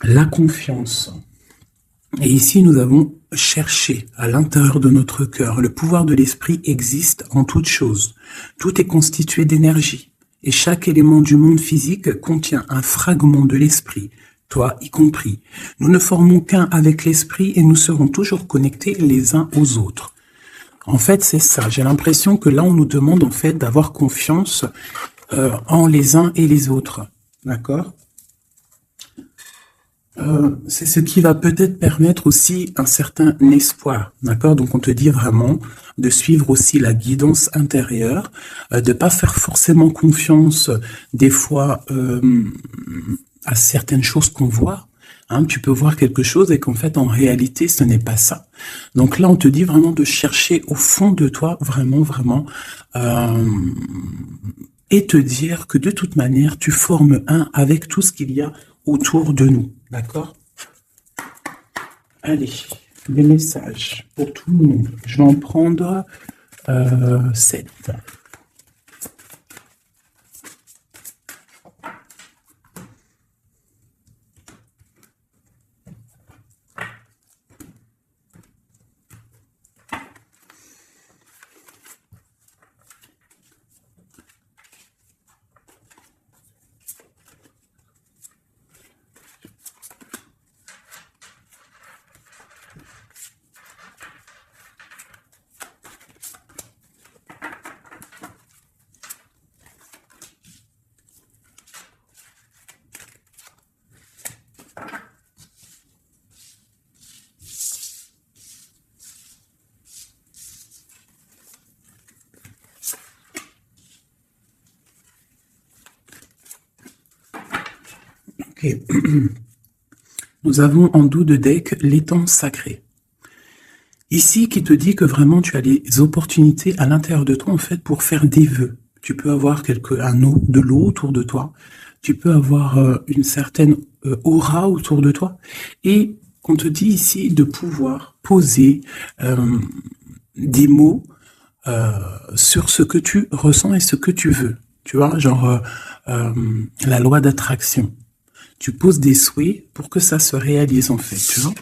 la confiance. Et ici, nous avons cherché à l'intérieur de notre cœur. Le pouvoir de l'esprit existe en toute chose. Tout est constitué d'énergie. Et chaque élément du monde physique contient un fragment de l'esprit, toi y compris. Nous ne formons qu'un avec l'esprit et nous serons toujours connectés les uns aux autres. En fait, c'est ça. J'ai l'impression que là, on nous demande en fait d'avoir confiance en les uns et les autres. D'accord ? C'est ce qui va peut-être permettre aussi un certain espoir, d'accord? Donc on te dit vraiment de suivre aussi la guidance intérieure, de pas faire forcément confiance des fois à certaines choses qu'on voit. Hein, tu peux voir quelque chose et qu'en fait en réalité ce n'est pas ça. Donc là on te dit vraiment de chercher au fond de toi vraiment et te dire que de toute manière tu formes un avec tout ce qu'il y a autour de nous. D'accord? Allez, des messages pour tout le monde. Je vais en prendre 7. Ok. Nous avons en dos de deck l'étang sacré. Ici, qui te dit que vraiment tu as les opportunités à l'intérieur de toi en fait pour faire des vœux. Tu peux avoir de l'eau autour de toi. Tu peux avoir une certaine aura autour de toi. Et on te dit ici de pouvoir poser des mots sur ce que tu ressens et ce que tu veux. Tu vois, genre la loi d'attraction. Tu poses des souhaits pour que ça se réalise en fait, tu vois.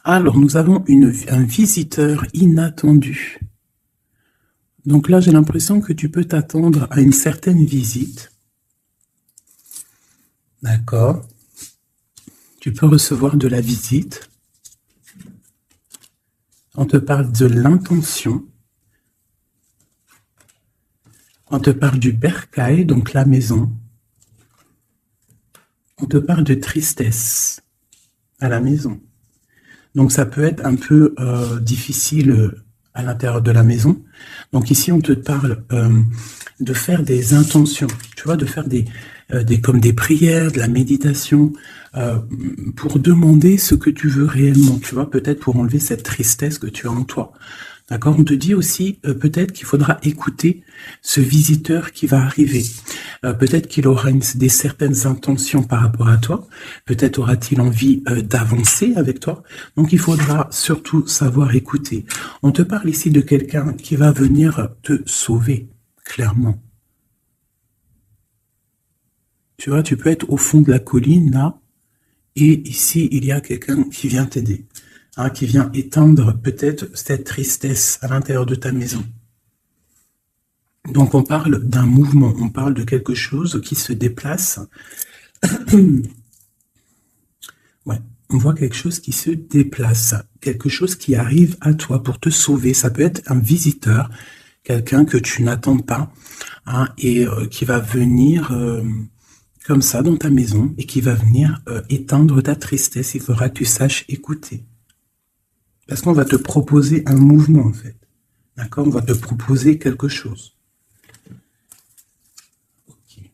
Alors, nous avons un visiteur inattendu. Donc là, j'ai l'impression que tu peux t'attendre à une certaine visite. D'accord. Tu peux recevoir de la visite. On te parle de l'intention. On te parle du bercail, donc la maison. On te parle de tristesse à la maison. Donc ça peut être un peu difficile à l'intérieur de la maison. Donc ici, on te parle de faire des intentions, tu vois, de faire comme des prières, de la méditation, pour demander ce que tu veux réellement, tu vois, peut-être pour enlever cette tristesse que tu as en toi. D'accord? On te dit aussi peut-être qu'il faudra écouter ce visiteur qui va arriver. Peut-être qu'il aura des certaines intentions par rapport à toi. Peut-être aura-t-il envie d'avancer avec toi. Donc il faudra surtout savoir écouter. On te parle ici de quelqu'un qui va venir te sauver, clairement. Tu vois, tu peux être au fond de la colline, là, et ici, il y a quelqu'un qui vient t'aider. Hein, qui vient éteindre peut-être cette tristesse à l'intérieur de ta maison. Donc on parle d'un mouvement, on parle de quelque chose qui se déplace. Ouais, on voit quelque chose qui se déplace, quelque chose qui arrive à toi pour te sauver. Ça peut être un visiteur, quelqu'un que tu n'attends pas, hein, et qui va venir comme ça dans ta maison et qui va venir éteindre ta tristesse. Il faudra que tu saches écouter. Parce qu'on va te proposer un mouvement, en fait. D'accord? On va te proposer quelque chose. Ok.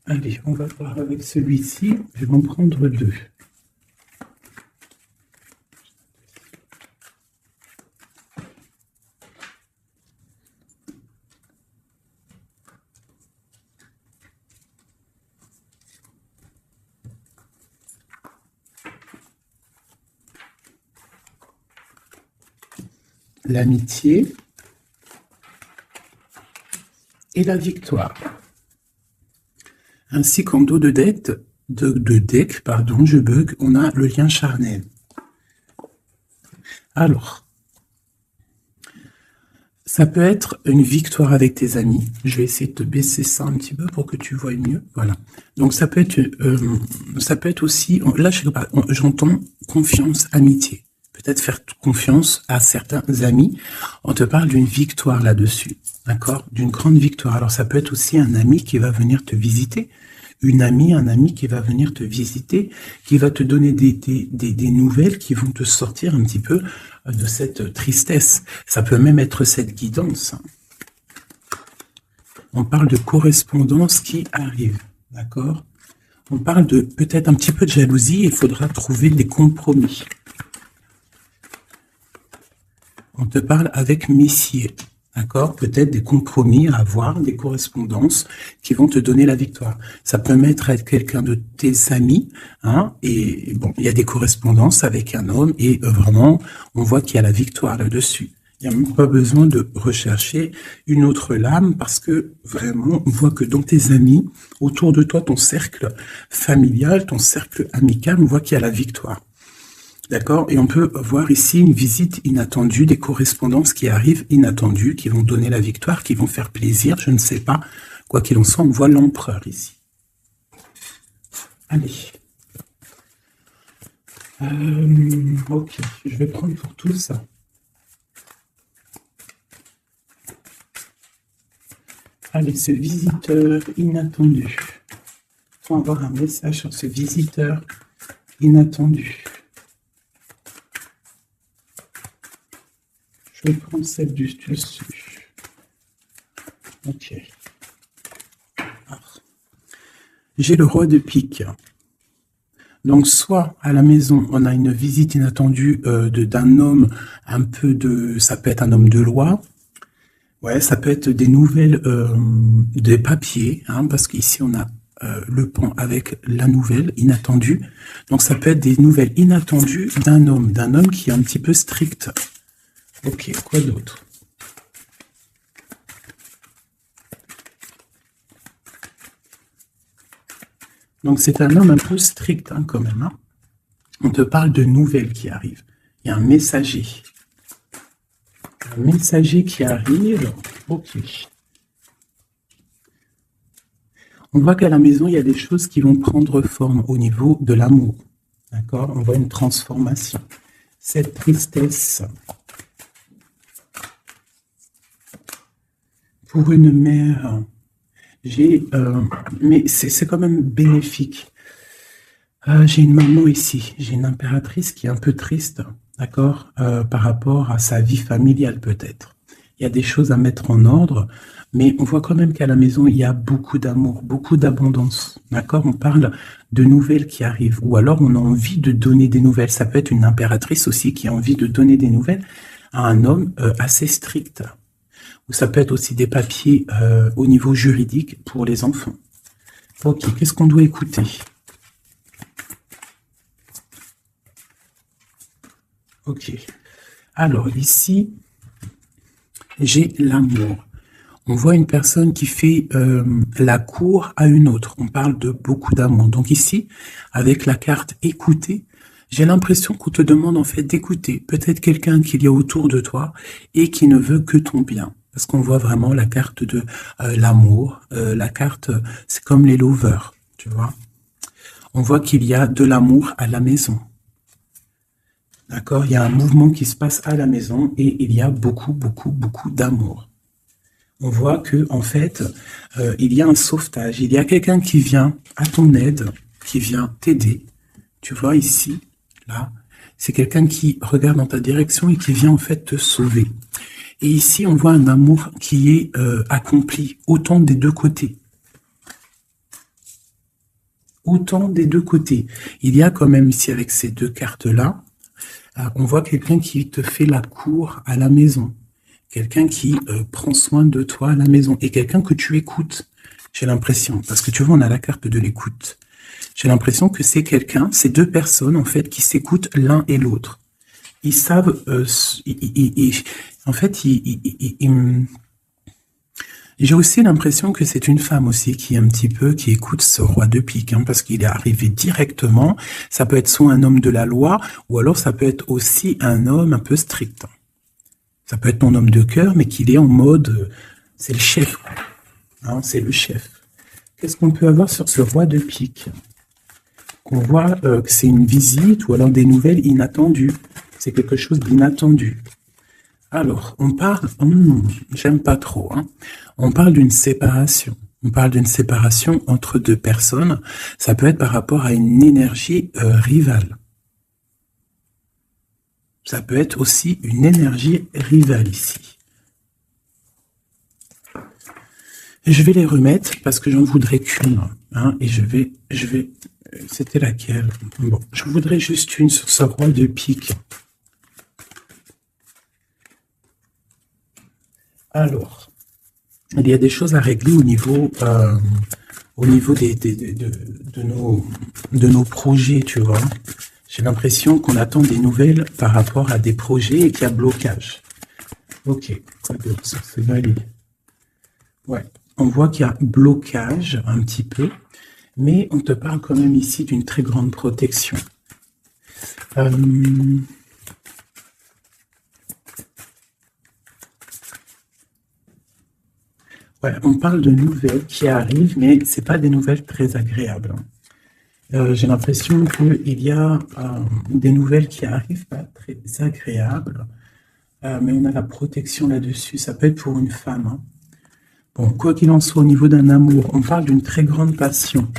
Allez, on va voir avec celui-ci. Je vais en prendre 2. L'amitié et la victoire. Ainsi qu'en dos de deck, pardon, je bug, on a le lien charnel. Alors, ça peut être une victoire avec tes amis. Je vais essayer de te baisser ça un petit peu pour que tu vois mieux. Voilà. Donc ça peut être aussi, là j'entends confiance, amitié. Peut-être faire confiance à certains amis. On te parle d'une victoire là-dessus, d'accord? D'une grande victoire. Alors ça peut être aussi un ami qui va venir te visiter. Une amie, un ami qui va venir te visiter, qui va te donner des nouvelles qui vont te sortir un petit peu de cette tristesse. Ça peut même être cette guidance. On parle de correspondance qui arrive, d'accord? On parle de peut-être un petit peu de jalousie, il faudra trouver des compromis. On te parle avec Messier. D'accord? Peut-être des compromis à avoir, des correspondances qui vont te donner la victoire. Ça peut être quelqu'un de tes amis, hein, et bon, il y a des correspondances avec un homme, et vraiment, on voit qu'il y a la victoire là-dessus. Il n'y a même pas besoin de rechercher une autre lame, parce que vraiment, on voit que dans tes amis, autour de toi, ton cercle familial, ton cercle amical, on voit qu'il y a la victoire. D'accord? Et on peut voir ici une visite inattendue, des correspondances qui arrivent inattendues, qui vont donner la victoire, qui vont faire plaisir, je ne sais pas. Quoi qu'il en soit, on voit l'empereur ici. Allez. Ok, je vais prendre pour tout ça. Allez, ce visiteur inattendu. Il faut avoir un message sur ce visiteur inattendu. Je vais prendre celle du dessus. Ok. J'ai le roi de pique. Donc, soit à la maison, on a une visite inattendue d'un homme, un peu de... Ça peut être un homme de loi. Ouais, ça peut être des nouvelles, des papiers, hein, parce qu'ici, on a le pont avec la nouvelle inattendue. Donc, ça peut être des nouvelles inattendues d'un homme qui est un petit peu strict. Ok, quoi d'autre? Donc c'est un homme un peu strict, hein, quand même. Hein. On te parle de nouvelles qui arrivent. Il y a un messager. Un messager qui arrive. Ok. On voit qu'à la maison, il y a des choses qui vont prendre forme au niveau de l'amour. D'accord? On voit une transformation. Cette tristesse... Pour une mère, mais c'est quand même bénéfique. J'ai une maman ici, j'ai une impératrice qui est un peu triste, d'accord, par rapport à sa vie familiale peut-être. Il y a des choses à mettre en ordre, mais on voit quand même qu'à la maison, il y a beaucoup d'amour, beaucoup d'abondance, d'accord. On parle de nouvelles qui arrivent, ou alors on a envie de donner des nouvelles. Ça peut être une impératrice aussi qui a envie de donner des nouvelles à un homme assez strict. Ou ça peut être aussi des papiers au niveau juridique pour les enfants. Ok, qu'est-ce qu'on doit écouter? Ok. Alors, ici, j'ai l'amour. On voit une personne qui fait la cour à une autre. On parle de beaucoup d'amour. Donc ici, avec la carte écouter, j'ai l'impression qu'on te demande en fait d'écouter. Peut-être quelqu'un qu'il y a autour de toi et qui ne veut que ton bien. Parce qu'on voit vraiment la carte de l'amour. La carte, c'est comme les lovers, tu vois. On voit qu'il y a de l'amour à la maison. D'accord? Il y a un mouvement qui se passe à la maison et il y a beaucoup, beaucoup, beaucoup d'amour. On voit que en fait, il y a un sauvetage. Il y a quelqu'un qui vient à ton aide, qui vient t'aider. Tu vois ici, là, c'est quelqu'un qui regarde dans ta direction et qui vient en fait te sauver. Et ici, on voit un amour qui est accompli, autant des deux côtés. Autant des deux côtés. Il y a quand même ici, avec ces deux cartes-là, on voit quelqu'un qui te fait la cour à la maison. Quelqu'un qui prend soin de toi à la maison. Et quelqu'un que tu écoutes, j'ai l'impression. Parce que tu vois, on a la carte de l'écoute. J'ai l'impression que c'est quelqu'un, c'est deux personnes, en fait, qui s'écoutent l'un et l'autre. Ils savent... en fait, J'ai aussi l'impression que c'est une femme aussi qui est un petit peu, qui écoute ce roi de pique, hein, parce qu'il est arrivé directement. Ça peut être soit un homme de la loi, ou alors ça peut être aussi un homme un peu strict. Ça peut être ton homme de cœur, mais qu'il est en mode, c'est le chef, hein, c'est le chef. Qu'est-ce qu'on peut avoir sur ce roi de pique? Qu'on voit que c'est une visite ou alors des nouvelles inattendues. C'est quelque chose d'inattendu. Alors, on parle, j'aime pas trop, hein. On parle d'une séparation. On parle d'une séparation entre deux personnes. Ça peut être par rapport à une énergie rivale. Ça peut être aussi une énergie rivale ici. Et je vais les remettre parce que j'en voudrais qu'une, hein, et je vais, c'était laquelle? Bon, je voudrais juste une sur ce roi de pique. Alors, il y a des choses à régler au niveau de nos projets, tu vois. J'ai l'impression qu'on attend des nouvelles par rapport à des projets et qu'il y a blocage. Ok, c'est valide. Ouais, on voit qu'il y a blocage un petit peu, mais on te parle quand même ici d'une très grande protection. Ouais, on parle de nouvelles qui arrivent, mais c'est pas des nouvelles très agréables. J'ai l'impression qu'il y a des nouvelles qui arrivent pas très agréables, mais on a la protection là-dessus. Ça peut être pour une femme, hein. Bon, quoi qu'il en soit, au niveau d'un amour, on parle d'une très grande passion.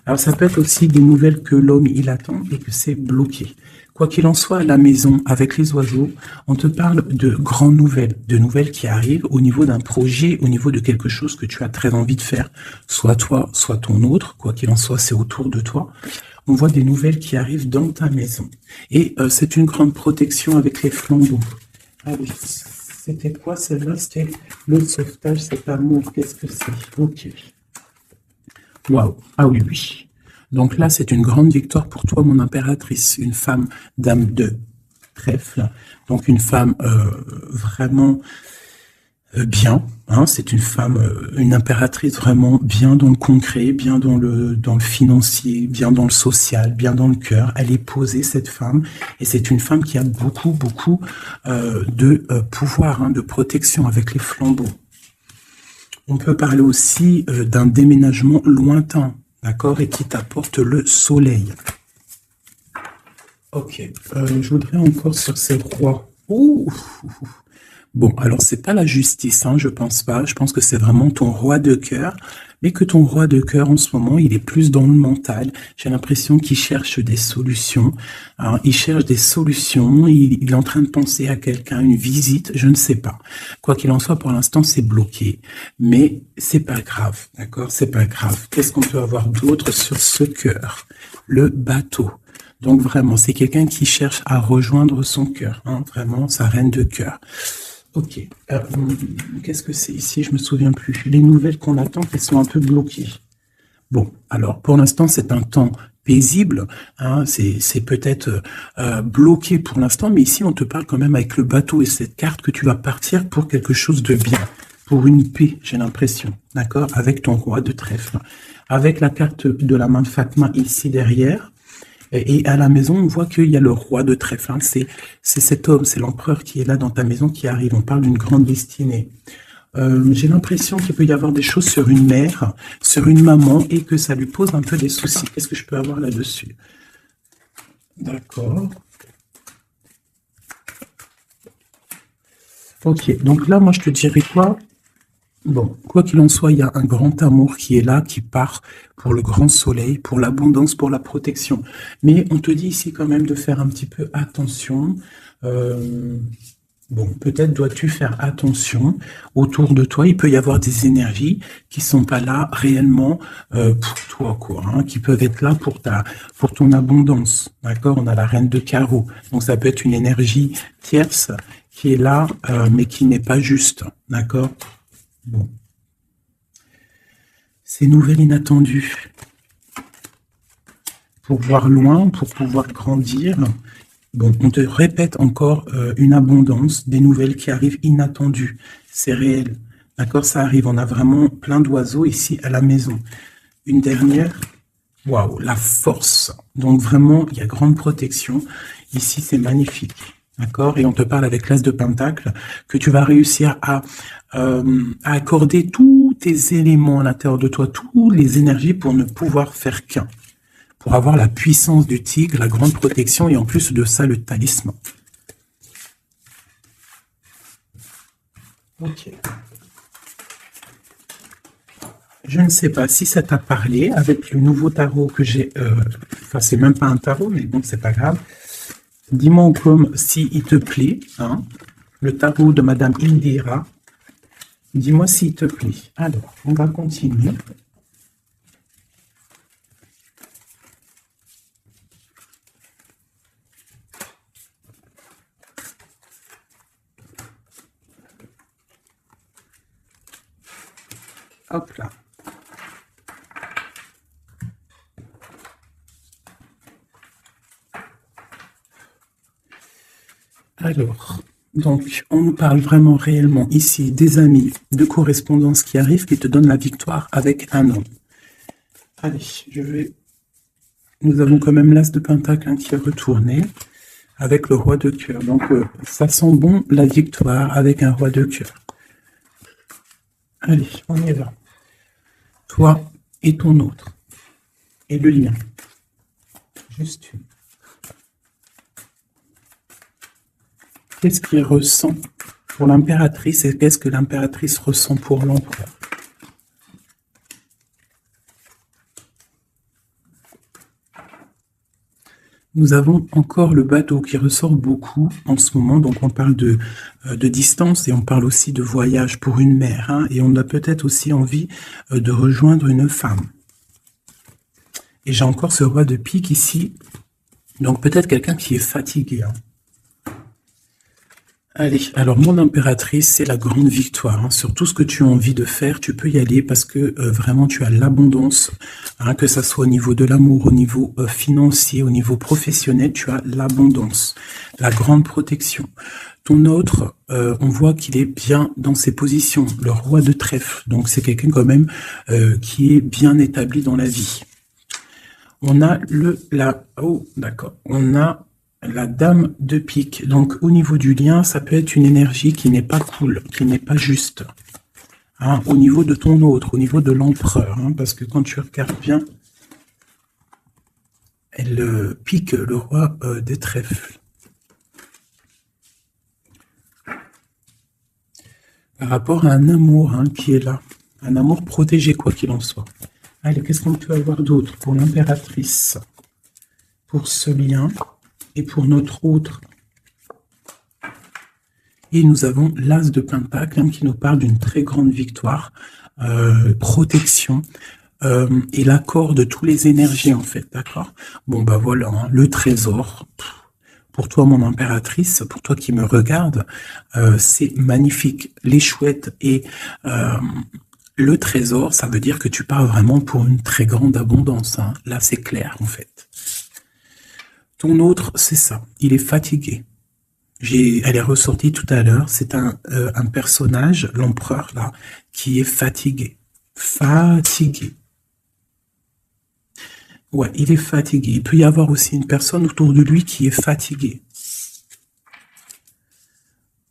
Alors, ça peut être aussi des nouvelles que l'homme, il attend et que c'est bloqué. Quoi qu'il en soit, à la maison, avec les oiseaux, on te parle de grandes nouvelles, de nouvelles qui arrivent au niveau d'un projet, au niveau de quelque chose que tu as très envie de faire. Soit toi, soit ton autre, quoi qu'il en soit, c'est autour de toi. On voit des nouvelles qui arrivent dans ta maison. Et c'est une grande protection avec les flambeaux. Ah oui, c'était quoi celle-là? C'était le sauvetage, cet amour. Qu'est-ce que c'est? Ok. Waouh. Ah oui, oui. Donc là, c'est une grande victoire pour toi, mon impératrice. Une femme dame de trèfle. Donc une femme vraiment bien. Hein, c'est une femme, une impératrice vraiment bien dans le concret, bien dans le financier, bien dans le social, bien dans le cœur. Elle est posée, cette femme. Et c'est une femme qui a beaucoup de pouvoir, hein, de protection avec les flambeaux. On peut parler aussi d'un déménagement lointain, d'accord, et qui t'apporte le soleil. Ok, je voudrais encore sur ces rois. Ouh. Bon, alors c'est pas la justice, hein, je pense pas. Je pense que c'est vraiment ton roi de cœur, mais que ton roi de cœur en ce moment, il est plus dans le mental. J'ai l'impression qu'il cherche des solutions. Alors, il cherche des solutions. Il est en train de penser à quelqu'un, une visite, je ne sais pas. Quoi qu'il en soit, pour l'instant, c'est bloqué, mais c'est pas grave, d'accord? C'est pas grave. Qu'est-ce qu'on peut avoir d'autre sur ce cœur? Le bateau. Donc vraiment, c'est quelqu'un qui cherche à rejoindre son cœur, hein, vraiment sa reine de cœur. Ok, qu'est-ce que c'est ici? Je me souviens plus. Les nouvelles qu'on attend, elles sont un peu bloquées. Bon, alors pour l'instant, c'est un temps paisible, hein, c'est peut-être bloqué pour l'instant, mais ici, on te parle quand même avec le bateau et cette carte que tu vas partir pour quelque chose de bien, pour une paix, j'ai l'impression, d'accord, avec ton roi de trèfle. Avec la carte de la main de Fatma ici derrière, et à la maison, on voit qu'il y a le roi de trèfle. Hein. C'est cet homme, c'est l'empereur qui est là dans ta maison qui arrive. On parle d'une grande destinée. J'ai l'impression qu'il peut y avoir des choses sur une mère, sur une maman, et que ça lui pose un peu des soucis. Qu'est-ce que je peux avoir là-dessus? D'accord. Ok, donc là, moi, je te dirais quoi? Bon, quoi qu'il en soit, il y a un grand amour qui est là, qui part pour le grand soleil, pour l'abondance, pour la protection. Mais on te dit ici quand même de faire un petit peu attention. Bon, peut-être dois-tu faire attention autour de toi. Il peut y avoir des énergies qui sont pas là réellement pour toi, quoi, hein, qui peuvent être là pour ton abondance. D'accord? On a la reine de carreau. Donc ça peut être une énergie tierce qui est là, mais qui n'est pas juste. D'accord? Bon. Ces nouvelles inattendues. Pour voir loin, pour pouvoir grandir. Bon, on te répète encore une abondance, des nouvelles qui arrivent inattendues. C'est réel. D'accord, ça arrive. On a vraiment plein d'oiseaux ici à la maison. Une dernière. Waouh, la force. Donc vraiment, il y a grande protection. Ici, c'est magnifique. D'accord? Et on te parle avec l'As de Pentacle que tu vas réussir à accorder tous tes éléments à l'intérieur de toi, toutes les énergies pour ne pouvoir faire qu'un. Pour avoir la puissance du tigre, la grande protection et en plus de ça, le talisman. Ok. Je ne sais pas si ça t'a parlé avec le nouveau tarot que j'ai. Enfin, c'est même pas un tarot, mais bon, c'est pas grave. Dis-moi comme s'il te plaît, hein, le tarot de Madame Indira. Dis-moi s'il te plaît. Alors, on va continuer. Hop là. Alors, donc, on nous parle vraiment réellement ici des amis de correspondance qui arrivent, qui te donnent la victoire avec un homme. Allez, nous avons quand même l'As de Pentacle qui est retourné avec le Roi de cœur. Donc, ça sent bon la victoire avec un Roi de cœur. Allez, on y va. Toi et ton autre. Et le lien. Juste une. Qu'est-ce qu'il ressent pour l'impératrice et qu'est-ce que l'impératrice ressent pour l'empereur? Nous avons encore le bateau qui ressort beaucoup en ce moment, donc on parle de distance et on parle aussi de voyage pour une mère, hein, et on a peut-être aussi envie de rejoindre une femme. Et j'ai encore ce roi de pique ici, donc peut-être quelqu'un qui est fatigué. Hein. Allez, alors mon impératrice, c'est la grande victoire. Hein. Sur tout ce que tu as envie de faire, tu peux y aller parce que vraiment tu as l'abondance, hein, que ça soit au niveau de l'amour, au niveau financier, au niveau professionnel, tu as l'abondance, la grande protection. Ton autre, on voit qu'il est bien dans ses positions, le roi de trèfle. Donc c'est quelqu'un quand même qui est bien établi dans la vie. On a on a la dame de pique. Donc, au niveau du lien, ça peut être une énergie qui n'est pas cool, qui n'est pas juste. Hein, au niveau de ton autre, au niveau de l'empereur. Hein, parce que quand tu regardes bien, elle pique le roi des trèfles. Par rapport à un amour qui est là. Un amour protégé, quoi qu'il en soit. Allez, qu'est-ce qu'on peut avoir d'autre pour l'impératrice? Pour ce lien. Et pour notre autre, et nous avons l'As de Pentacle qui nous parle d'une très grande victoire, protection, et l'accord de toutes les énergies en fait, d'accord? Bon bah voilà, hein, le trésor, pour toi mon impératrice, pour toi qui me regarde, c'est magnifique. Les chouettes et le trésor, ça veut dire que tu pars vraiment pour une très grande abondance, hein. Là c'est clair en fait. Ton autre, c'est ça, il est fatigué. Elle est ressortie tout à l'heure, c'est un personnage, l'empereur là, qui est fatigué. Fatigué. Ouais, il est fatigué. Il peut y avoir aussi une personne autour de lui qui est fatiguée.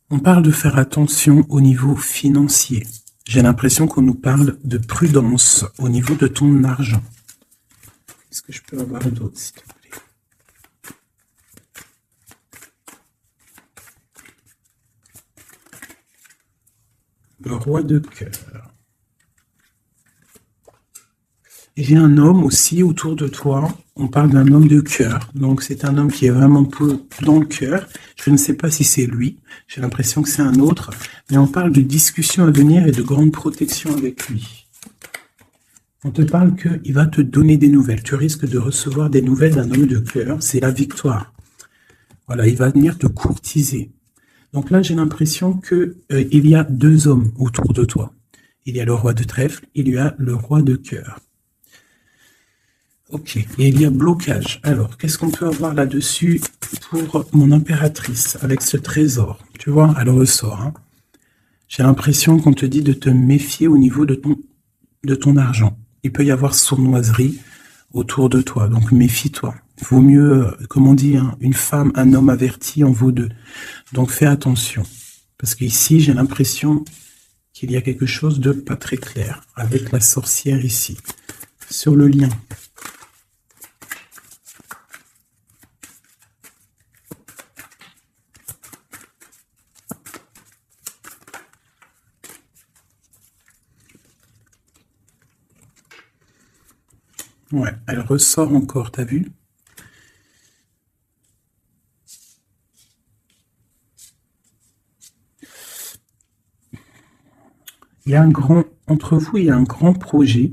On parle de faire attention au niveau financier. J'ai l'impression qu'on nous parle de prudence au niveau de ton argent. Est-ce que je peux avoir d'autres, s'il te plaît? Le roi de cœur. J'ai un homme aussi autour de toi. On parle d'un homme de cœur. Donc c'est un homme qui est vraiment dans le cœur. Je ne sais pas si c'est lui. J'ai l'impression que c'est un autre. Mais on parle de discussions à venir et de grande protection avec lui. On te parle qu'il va te donner des nouvelles. Tu risques de recevoir des nouvelles d'un homme de cœur. C'est la victoire. Voilà, il va venir te courtiser. Donc là, j'ai l'impression qu'il y a deux hommes autour de toi. Il y a le roi de trèfle, il y a le roi de cœur. Ok, et il y a blocage. Alors, qu'est-ce qu'on peut avoir là-dessus pour mon impératrice avec ce trésor? Tu vois, elle ressort. Hein. J'ai l'impression qu'on te dit de te méfier au niveau de ton argent. Il peut y avoir sournoiserie autour de toi, donc méfie-toi. Il vaut mieux, comme on dit, hein, une femme, un homme averti en vaut deux. Donc fais attention. Parce qu'ici, j'ai l'impression qu'il y a quelque chose de pas très clair avec la sorcière ici. Sur le lien. Ouais, elle ressort encore, t'as vu? Il y a un grand, entre vous, il y a un grand projet,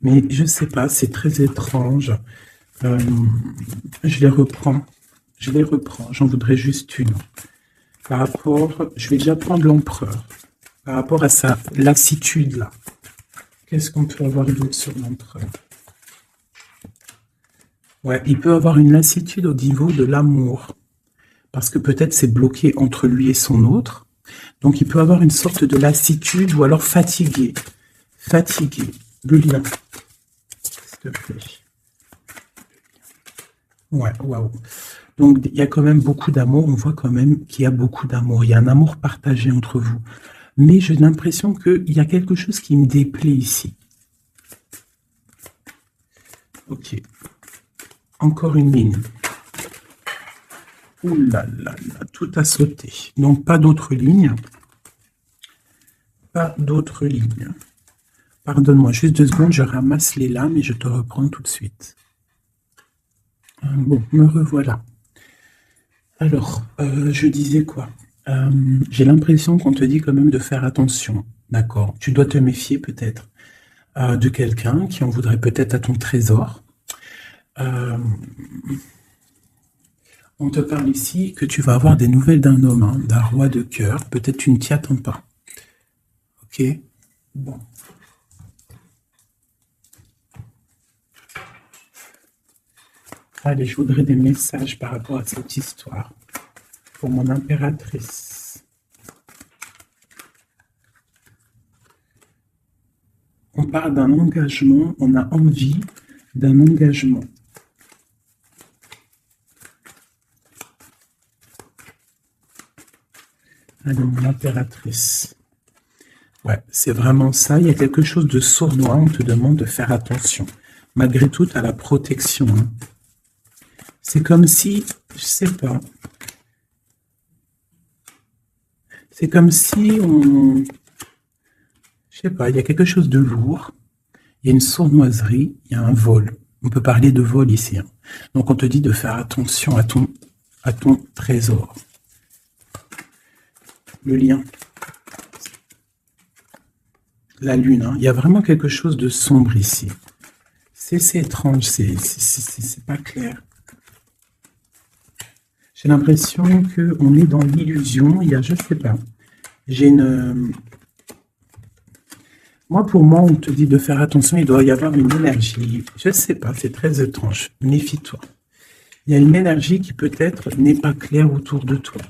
mais je sais pas, c'est très étrange. Je les reprends, j'en voudrais juste une. Par rapport, je vais déjà prendre l'empereur, par rapport à sa lassitude là. Qu'est-ce qu'on peut avoir d'autre sur l'empereur? Ouais, il peut avoir une lassitude au niveau de l'amour, parce que peut-être c'est bloqué entre lui et son autre. Donc il peut avoir une sorte de lassitude ou alors fatigué. Fatigué. Le lien. S'il te plaît. Ouais, waouh. Donc il y a quand même beaucoup d'amour. On voit quand même qu'il y a beaucoup d'amour. Il y a un amour partagé entre vous. Mais j'ai l'impression qu'il y a quelque chose qui me déplaît ici. Ok. Encore une ligne. Ouh là là là, tout a sauté. Donc pas d'autres lignes. Pas d'autres lignes. Pardonne-moi, juste 2 secondes, je ramasse les lames et je te reprends tout de suite. Bon, me revoilà. Alors, je disais quoi? J'ai l'impression qu'on te dit quand même de faire attention, d'accord? Tu dois te méfier peut-être de quelqu'un qui en voudrait peut-être à ton trésor. On te parle ici que tu vas avoir des nouvelles d'un homme, hein, d'un roi de cœur. Peut-être tu ne t'y attends pas. Ok? Bon. Allez, je voudrais des messages par rapport à cette histoire. Pour mon impératrice. On parle d'un engagement, on a envie d'un engagement. Allez, mon impératrice. Ouais, c'est vraiment ça. Il y a quelque chose de sournois. On te demande de faire attention. Malgré tout, tu as la protection. Hein. C'est comme si, je sais pas. C'est comme si on... Je sais pas, il y a quelque chose de lourd. Il y a une sournoiserie, il y a un vol. On peut parler de vol ici. Hein. Donc on te dit de faire attention à ton trésor. Le lien. La lune, hein. Il y a vraiment quelque chose de sombre ici. C'est étrange, c'est pas clair. J'ai l'impression qu'on est dans l'illusion. Il y a, je sais pas, j'ai une... Pour moi, on te dit de faire attention, il doit y avoir une énergie. Je sais pas, c'est très étrange. Méfie-toi. Il y a une énergie qui peut-être n'est pas claire autour de toi.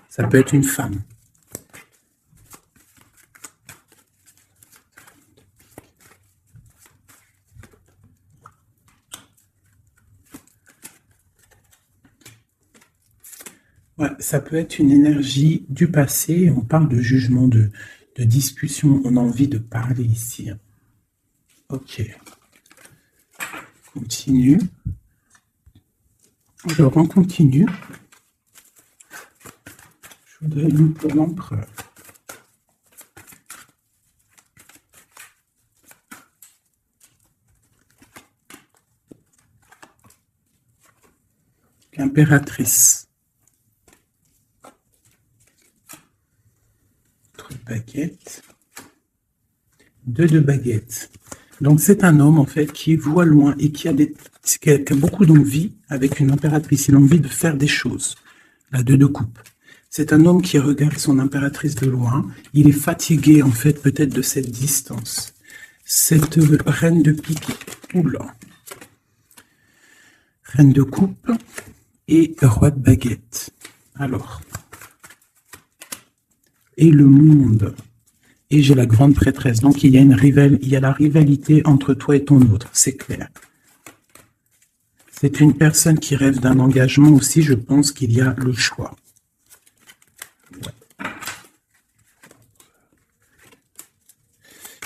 Ça peut être une femme. Ouais, ça peut être une énergie du passé. On parle de jugement, de discussion. On a envie de parler ici. Ok. Continue. Alors, on continue. Je voudrais une pour l'empereur. L'impératrice. Baguette. 2 de baguettes. Donc c'est un homme en fait qui voit loin et qui a beaucoup d'envie avec une impératrice. Il a envie de faire des choses. La 2 de coupe. C'est un homme qui regarde son impératrice de loin. Il est fatigué en fait peut-être de cette distance. Cette reine de pique. Oula. Reine de coupe et roi de baguette. Alors. et le monde. Et j'ai la grande prêtresse. Donc, il y a la rivalité entre toi et ton autre, c'est clair. C'est une personne qui rêve d'un engagement aussi. Je pense qu'il y a le choix. Ouais.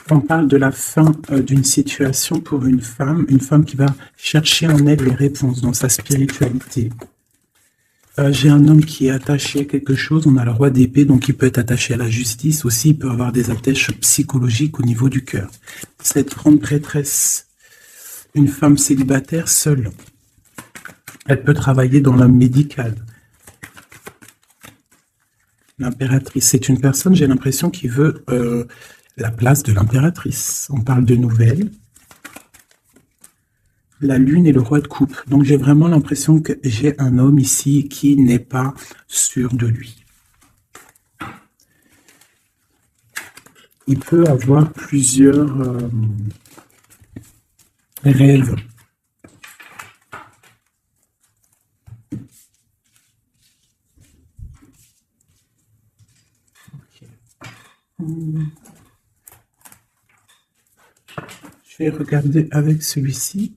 On parle de la fin d'une situation pour une femme qui va chercher en elle les réponses dans sa spiritualité. J'ai un homme qui est attaché à quelque chose, on a le roi d'épée, donc il peut être attaché à la justice aussi, il peut avoir des attaches psychologiques au niveau du cœur. Cette grande prêtresse, une femme célibataire seule, elle peut travailler dans le médical. L'impératrice, c'est une personne, j'ai l'impression, qui veut la place de l'impératrice. On parle de nouvelles. La lune et le roi de coupe. Donc j'ai vraiment l'impression que j'ai un homme ici qui n'est pas sûr de lui. Il peut avoir plusieurs rêves. Je vais regarder avec celui-ci.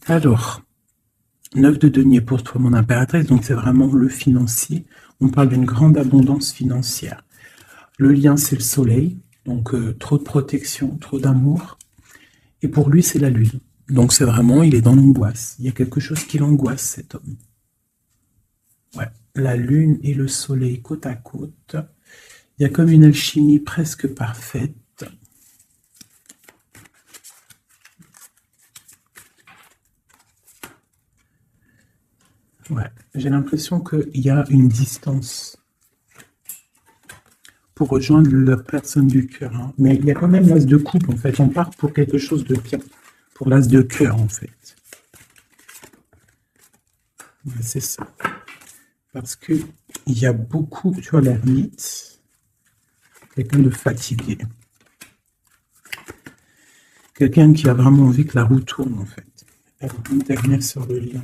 Alors, 9 de denier pour toi, mon impératrice, donc c'est vraiment le financier. On parle d'une grande abondance financière. Le lien, c'est le soleil, donc trop de protection, trop d'amour. Et pour lui, c'est la lune. Donc c'est vraiment, il est dans l'angoisse. Il y a quelque chose qui l'angoisse, cet homme. Ouais, la lune et le soleil côte à côte. Il y a comme une alchimie presque parfaite. Ouais, j'ai l'impression qu'il y a une distance pour rejoindre la personne du cœur. Hein. Mais il y a quand même l'as de coupe, en fait. On part pour quelque chose de bien. Pour l'as de cœur, en fait. Ouais, c'est ça. Parce qu'il y a beaucoup, tu vois, l'ermite, quelqu'un de fatigué. Quelqu'un qui a vraiment envie que la roue tourne, en fait. Alors, une dernière sur le lien.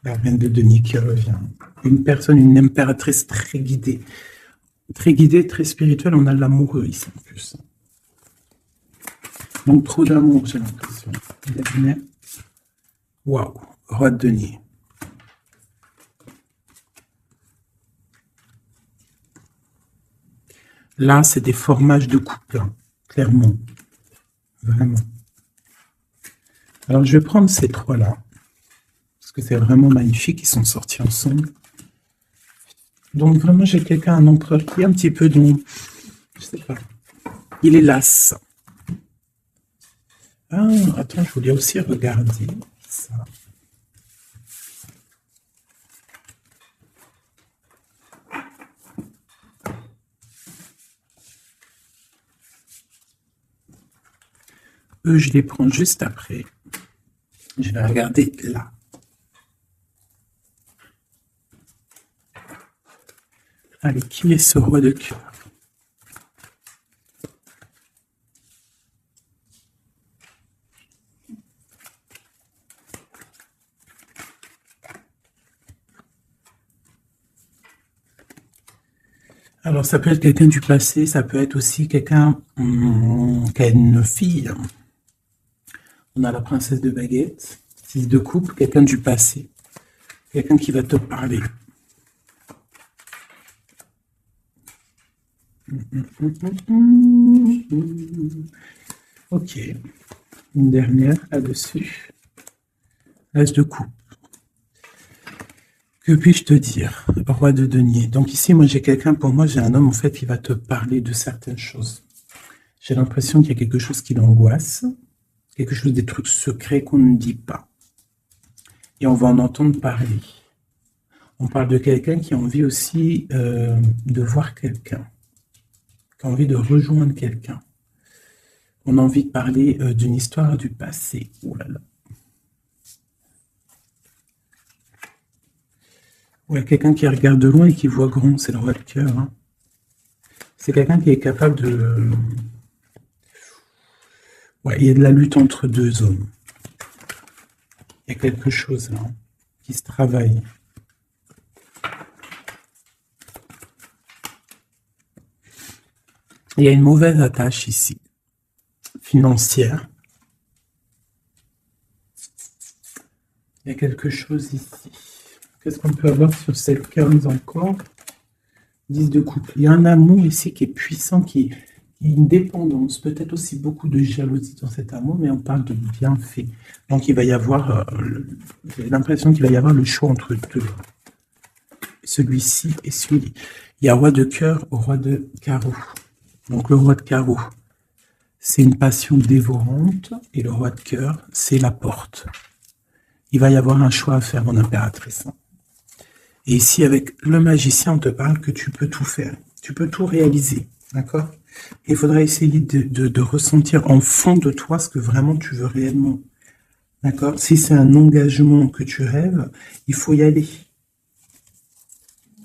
La reine de denier qui revient. Une personne, une impératrice très guidée, très spirituelle. On a l'amoureux ici en plus. Donc trop d'amour, j'ai l'impression. Waouh, roi de denier. Là, c'est des formages de couple, hein, clairement. Vraiment. Alors, je vais prendre ces trois-là. Que c'est vraiment magnifique, ils sont sortis ensemble. Donc vraiment, j'ai quelqu'un, un empereur qui est un petit peu dans, je sais pas, il est las. Ah, attends, je voulais aussi regarder ça. Eux, je les prends juste après. Je vais regarder là. Allez, qui est ce roi de cœur? Alors, ça peut être quelqu'un du passé, ça peut être aussi quelqu'un qui a une fille. On a la princesse de baguette, 6 de coupe, quelqu'un du passé, quelqu'un qui va te parler. Ok, une dernière là-dessus. As de coupe. Que puis-je te dire, roi de denier? Donc ici, moi j'ai quelqu'un, pour moi j'ai un homme en fait qui va te parler de certaines choses. J'ai l'impression qu'il y a quelque chose qui l'angoisse, quelque chose, des trucs secrets qu'on ne dit pas. Et on va en entendre parler. On parle de quelqu'un qui a envie aussi de voir quelqu'un. qui a envie de rejoindre quelqu'un. On a envie de parler d'une histoire du passé. Oh là là. Ouais, quelqu'un qui regarde de loin et qui voit grand, c'est le roi de cœur. Hein. C'est quelqu'un qui est capable de... Ouais, il y a de la lutte entre deux hommes. Il y a quelque chose là, hein, qui se travaille. Il y a une mauvaise attache ici, financière. Il y a quelque chose ici. Qu'est-ce qu'on peut avoir sur cette carte encore? 10 de coupe. Il y a un amour ici qui est puissant, qui est une dépendance, peut-être aussi beaucoup de jalousie dans cet amour, mais on parle de bienfait. Donc il va y avoir, j'ai l'impression qu'il va y avoir le choix entre deux. Celui-ci et celui-ci. Il y a roi de cœur au roi de carreau. Donc le roi de carreau, c'est une passion dévorante, et le roi de cœur, c'est la porte. Il va y avoir un choix à faire, mon impératrice. Et ici, avec le magicien, on te parle que tu peux tout faire. Tu peux tout réaliser, d'accord? Il faudra essayer de ressentir en fond de toi ce que vraiment tu veux réellement. D'accord? Si c'est un engagement que tu rêves, il faut y aller.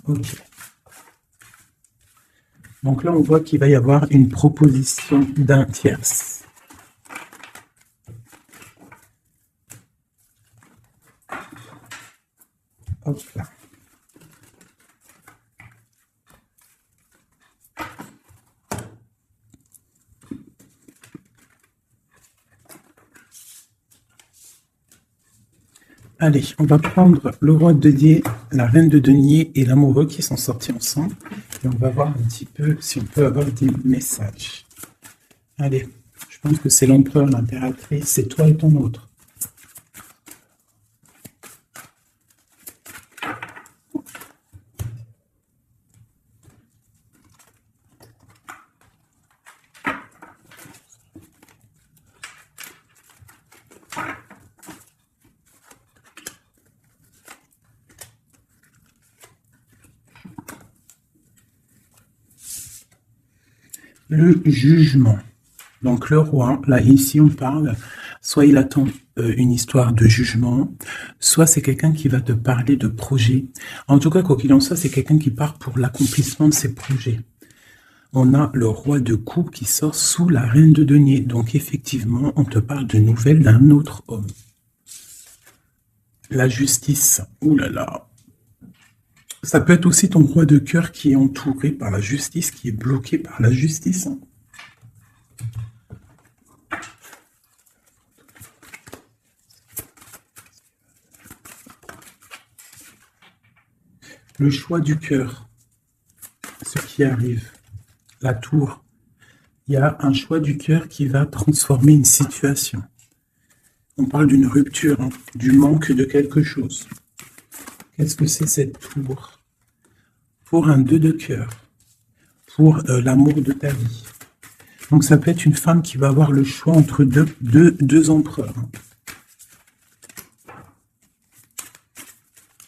Ok. Donc là, on voit qu'il va y avoir une proposition d'un tierce. Hop là. Allez, on va prendre le roi de denier, la reine de denier et l'amoureux qui sont sortis ensemble. Et on va voir un petit peu si on peut avoir des messages. Allez, je pense que c'est l'empereur, l'impératrice, c'est toi et ton autre. Le jugement. Donc le roi, là ici on parle, soit il attend une histoire de jugement, soit c'est quelqu'un qui va te parler de projet. En tout cas, quoi qu'il en soit, c'est quelqu'un qui part pour l'accomplissement de ses projets. On a le roi de coupe qui sort sous la reine de denier. Donc effectivement, on te parle de nouvelles d'un autre homme. La justice. Ouh là là. Ça peut être aussi ton roi de cœur qui est entouré par la justice, qui est bloqué par la justice. Le choix du cœur, ce qui arrive, la tour. Il y a un choix du cœur qui va transformer une situation. On parle d'une rupture, hein, du manque de quelque chose. Qu'est-ce que c'est cette tour? Pour un 2 de cœur, pour l'amour de ta vie. Donc ça peut être une femme qui va avoir le choix entre deux empereurs.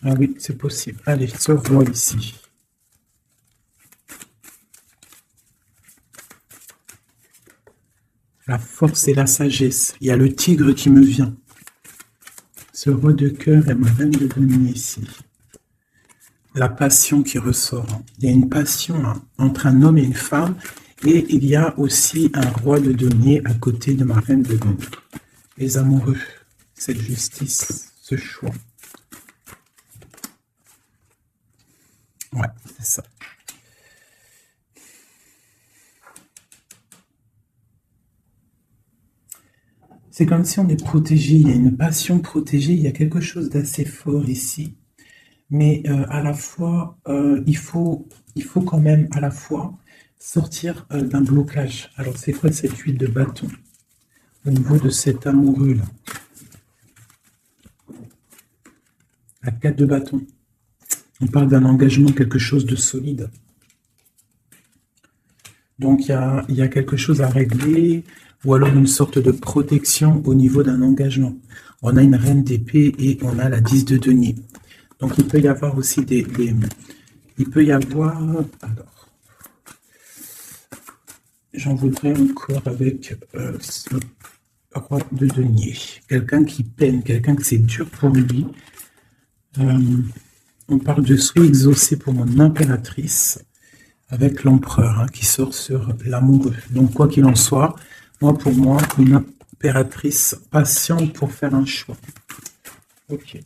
Ah oui, c'est possible. Allez, ce roi ici. La force et la sagesse. Il y a le tigre qui me vient. Ce roi de cœur et ma reine de denier ici. La passion qui ressort. Il y a une passion, hein, entre un homme et une femme. Et il y a aussi un roi de denier à côté de ma reine de denier. Les amoureux, cette justice, ce choix. Ouais, c'est ça. C'est comme si on est protégé, il y a une passion protégée, il y a quelque chose d'assez fort ici. Mais à la fois, il faut quand même à la fois sortir d'un blocage. Alors c'est quoi cette huile de bâton au niveau de cet amoureux-là? La 4 de bâton. On parle d'un engagement, quelque chose de solide. Donc il y a quelque chose à régler, ou alors une sorte de protection au niveau d'un engagement. On a une reine d'épée et on a la 10 de denier. Donc il peut y avoir aussi il peut y avoir... Alors, j'en voudrais encore avec ce roi de denier. Quelqu'un qui peine, quelqu'un que c'est dur pour lui. On parle de souhait exaucé pour mon impératrice avec l'empereur hein, qui sort sur l'amoureux. Donc quoi qu'il en soit, pour moi, une impératrice patiente pour faire un choix. Ok.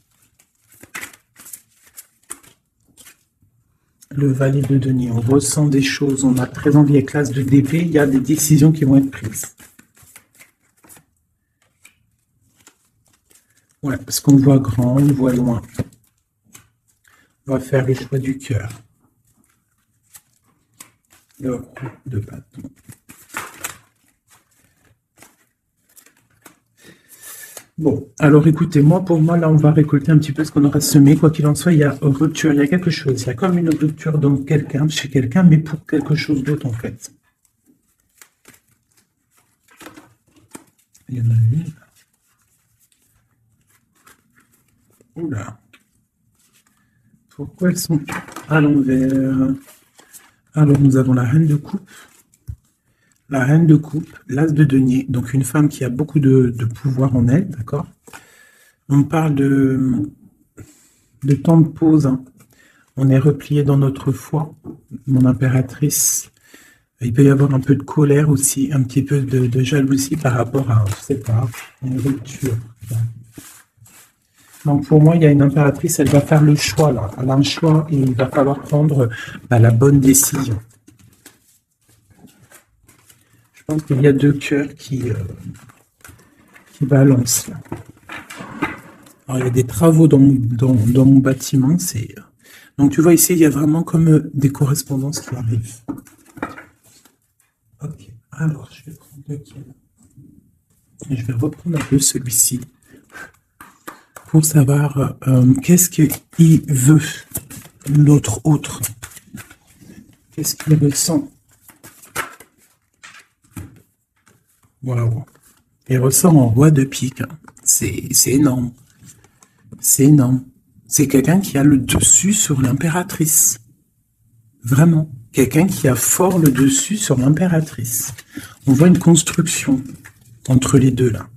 Le valet de denier, on ressent des choses, on a très envie avec l'as de d'épée, il y a des décisions qui vont être prises. Ouais, parce qu'on voit grand, on voit loin. On va faire le choix du cœur. Le roi de bâton. Bon, alors écoutez, pour moi, là, on va récolter un petit peu ce qu'on aura semé. Quoi qu'il en soit, il y a rupture, il y a quelque chose. Il y a comme une rupture dans quelqu'un, chez quelqu'un, mais pour quelque chose d'autre, en fait. Il y en a une. Oula. Pourquoi elles sont à l'envers? Alors, nous avons la reine de coupe. La reine de coupe, l'as de denier, donc une femme qui a beaucoup de pouvoir en elle, d'accord? On parle de temps de pause, hein. On est replié dans notre foi, mon impératrice. Il peut y avoir un peu de colère aussi, un petit peu de jalousie par rapport à, je sais pas, une rupture. Donc pour moi, il y a une impératrice, elle va faire le choix là. Elle a un choix et il va falloir prendre la bonne décision. Je pense qu'il y a deux cœurs qui balancent là. Alors il y a des travaux dans mon bâtiment. Donc tu vois ici, il y a vraiment comme des correspondances qui arrivent. Ok, alors je vais prendre lequel? Je vais reprendre un peu celui-ci pour savoir qu'est-ce qu'il veut, l'autre autre. Qu'est-ce qu'il ressent? Waouh. Il ressort en roi de pique. Hein. C'est énorme. C'est énorme. C'est quelqu'un qui a le dessus sur l'impératrice. Vraiment. Quelqu'un qui a fort le dessus sur l'impératrice. On voit une construction entre les deux là.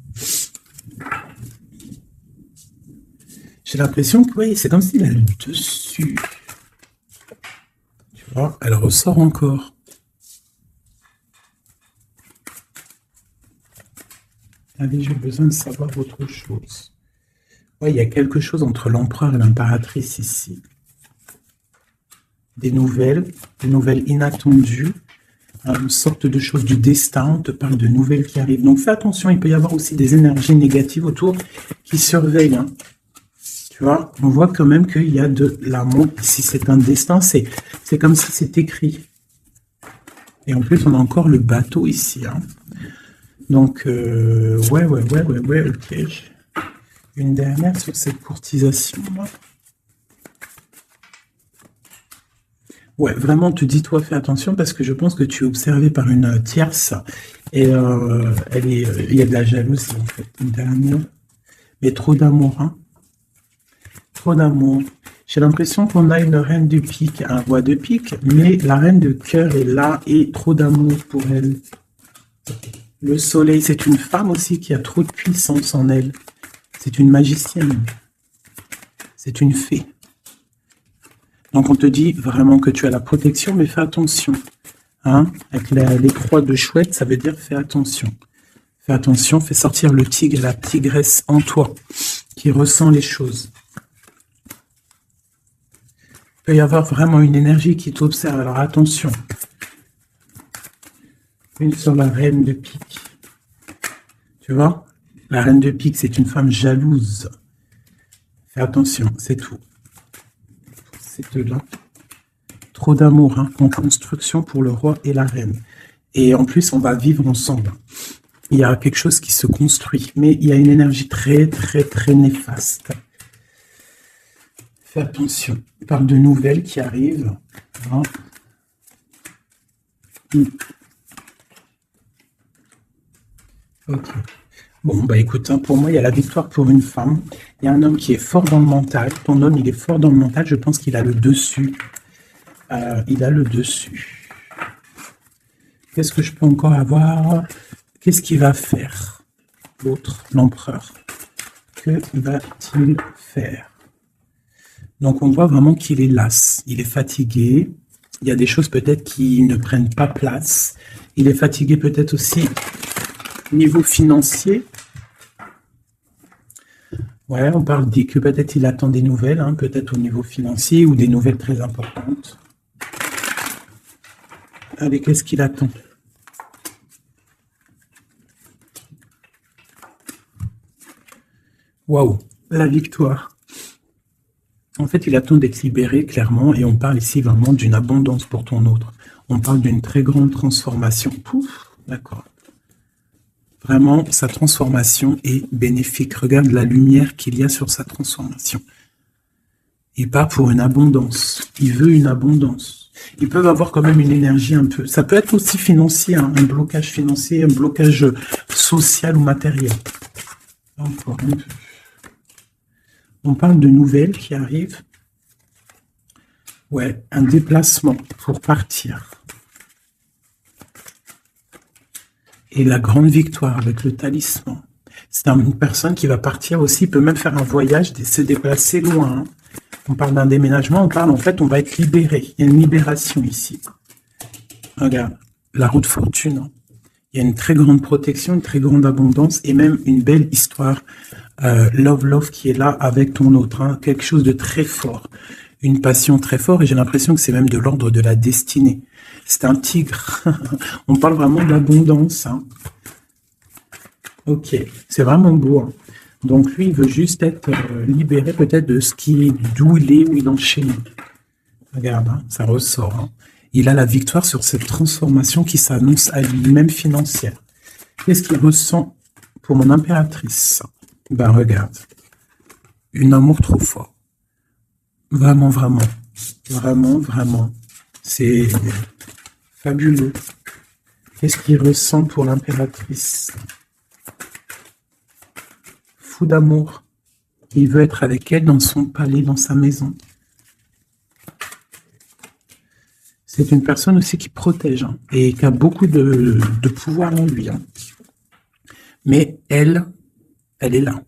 J'ai l'impression que oui, c'est comme s'il a le dessus. Tu vois, elle ressort encore. Allez, j'ai besoin de savoir autre chose. Ouais, il y a quelque chose entre l'empereur et l'impératrice ici. Des nouvelles inattendues, une sorte de chose du destin, on te parle de nouvelles qui arrivent. Donc fais attention, il peut y avoir aussi des énergies négatives autour qui surveillent. Hein. Tu vois, on voit quand même qu'il y a de l'amour. Si c'est un destin, c'est comme si c'est écrit. Et en plus, on a encore le bateau ici. Hein. Donc, ouais, ok. Une dernière sur cette courtisation. Ouais, vraiment, te dis-toi, fais attention parce que je pense que tu es observé par une tierce et il y a de la jalousie en fait. Une dernière, mais trop d'amour, hein. Trop d'amour. J'ai l'impression qu'on a une reine de pique, un roi de pique, mais la reine de cœur est là et trop d'amour pour elle. Le soleil, c'est une femme aussi qui a trop de puissance en elle. C'est une magicienne. C'est une fée. Donc on te dit vraiment que tu as la protection, mais fais attention. Hein? Avec les croix de chouette, ça veut dire fais attention. Fais attention, fais sortir le tigre, la tigresse en toi, qui ressent les choses. Il peut y avoir vraiment une énergie qui t'observe, alors attention. Une sur la reine de pique. Tu vois? La reine de pique, c'est une femme jalouse. Fais attention, c'est tout. C'est là. Trop d'amour, hein, en construction pour le roi et la reine. Et en plus, on va vivre ensemble. Il y a quelque chose qui se construit, mais il y a une énergie très, très, très néfaste. Fais attention. On parle de nouvelles qui arrivent. Hein. Ok. Bon, bah écoute, hein, pour moi, il y a la victoire pour une femme. Il y a un homme qui est fort dans le mental. Ton homme, il est fort dans le mental. Je pense qu'il a le dessus. Il a le dessus. Qu'est-ce que je peux encore avoir? Qu'est-ce qu'il va faire? L'autre, l'empereur. Que va-t-il faire? Donc, on voit vraiment qu'il est las. Il est fatigué. Il y a des choses peut-être qui ne prennent pas place. Il est fatigué peut-être aussi niveau financier. Ouais, on parle dit que peut-être il attend des nouvelles, hein, peut-être au niveau financier ou des nouvelles très importantes. Allez, qu'est-ce qu'il attend? Waouh, la victoire. En fait, il attend d'être libéré, clairement, et on parle ici vraiment d'une abondance pour ton autre. On parle d'une très grande transformation. Pouf, d'accord. Vraiment, sa transformation est bénéfique. Regarde la lumière qu'il y a sur sa transformation. Il part pour une abondance. Il veut une abondance. Ils peuvent avoir quand même une énergie un peu. Ça peut être aussi financier, hein, un blocage financier, un blocage social ou matériel. Encore un peu. On parle de nouvelles qui arrivent. Ouais, un déplacement pour partir. Et la grande victoire avec le talisman. C'est une personne qui va partir aussi, peut même faire un voyage, se déplacer loin. Hein. On parle d'un déménagement, on parle en fait, on va être libéré. Il y a une libération ici. Regarde, la roue de fortune. Hein. Il y a une très grande protection, une très grande abondance et même une belle histoire. Love qui est là avec ton autre. Hein. Quelque chose de très fort. Une passion très forte et j'ai l'impression que c'est même de l'ordre de la destinée. C'est un tigre. On parle vraiment d'abondance. Hein. Ok, c'est vraiment beau. Hein. Donc lui, il veut juste être libéré peut-être de ce qui d'où il est, où il enchaîne. Regarde, hein, ça ressort. Hein. Il a la victoire sur cette transformation qui s'annonce à lui, même financière. Qu'est-ce qu'il ressent pour mon impératrice? Ben regarde, un amour trop fort. Vraiment, vraiment, vraiment, vraiment. C'est fabuleux. Qu'est-ce qu'il ressent pour l'impératrice? Fou d'amour. Il veut être avec elle dans son palais, dans sa maison. C'est une personne aussi qui protège hein, et qui a beaucoup de pouvoir en lui. Hein. Mais elle est là.